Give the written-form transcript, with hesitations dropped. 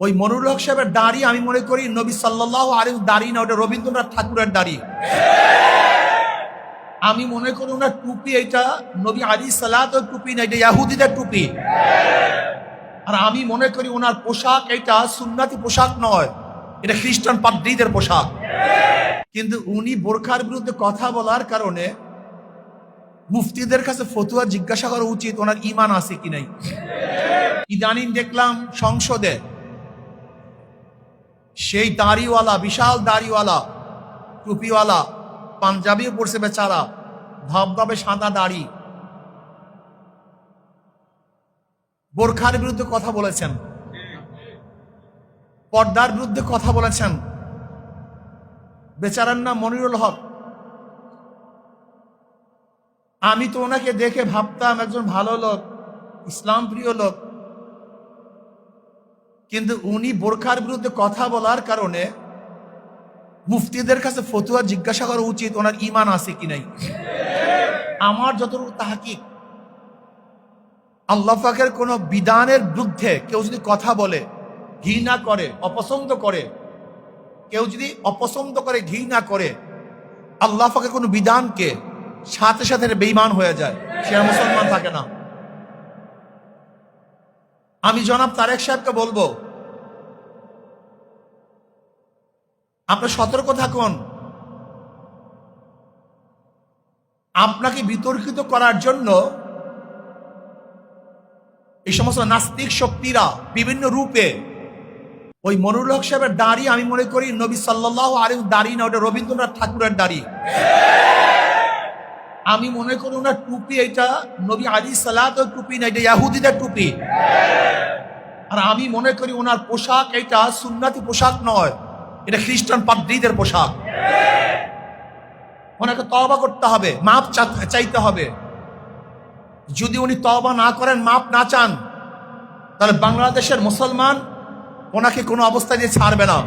ওই মনিরুল হক সাহেবের দাড়ি আমি মনে করি নবী সাল্লাল্লাহু আলাইহি দাড়ি না, ওটা রবীন্দ্রনাথ ঠাকুরের দাড়ি। আমি মনে করি ওনার টুপি এটা নবী আলাইহিস সালাতের টুপি না, এটা ইহুদিদের টুপি। আর আমি মনে করি ওনার পোশাক এটা সুন্নতি পোশাক নয়, এটা খ্রিস্টান পাদ্রীদের পোশাক। কিন্তু উনি বোরখার বিরুদ্ধে কথা বলার কারণে মুফতিদের কাছে ফতুয়া জিজ্ঞাসা করা উচিত ওনার ঈমান আছে কি নাই। ইদানিং দেখলাম সংসদে সেই দাড়িওয়ালা, বিশাল দাড়িওয়ালা, টুপিওয়ালা, পাঞ্জাবিও পড়ছে বেচারা, ধবধবে সাদা দাড়ি, বোরখার বিরুদ্ধে কথা বলেছেন, পর্দার বিরুদ্ধে কথা বলেছেন। বেচারার নাম মনিরুল হক। আমি তো ওনাকে দেখে ভাবতাম একজন ভালো লোক, ইসলাম প্রিয় লোক, কিন্তু উনি বোরখার বিরুদ্ধে কথা বলার কারণে মুফতিদের কাছে ফতুয়া জিজ্ঞাসা করা উচিত ওনার ঈমান আছে কি নাই। আমার যতটুকু তাহকিক, আল্লাহ পাকের কোন বিধানের বিরুদ্ধে কেউ যদি কথা বলে, ঘৃণা করে, অপছন্দ করে, কেউ যদি অপছন্দ করে, ঘৃণা করে আল্লাহ পাকের কোন বিধানকে, সাথে সাথে বেঈমান হয়ে যায়, সে আর মুসলমান থাকে না। আমি জনাব তারেক সাহেবকে বলবো, আপনি সতর্ক থাকুন। আপনাকে বিতর্কিত করার জন্য এই সমস্ত নাস্তিক শক্তিরা বিভিন্ন রূপে, ওই মনিরুল হক সাহেবের দাড়ি আমি মনে করি নবী সাল্লাল্লাহু আলাইহি দাড়ি না, ওটা রবীন্দ্রনাথ ঠাকুরের দাড়ি। আমি মনে করি ওনার টুপি এটা নবী আলাইহিস সালাতের টুপি না, এটা ইহুদিদের টুপি। আর আমি মনে করি ওনার পোশাক এটা সুন্নতি পোশাক নয়, এটা খ্রিস্টান পাদ্রীদের পোশাক। ওনাকে তওবা করতে হবে, মাপ চাইতে হবে। যদি উনি তওবা না করেন, মাপ না চান, তাহলে বাংলাদেশের মুসলমান ওনাকে কোনো অবস্থায় দিয়ে ছাড়বে না।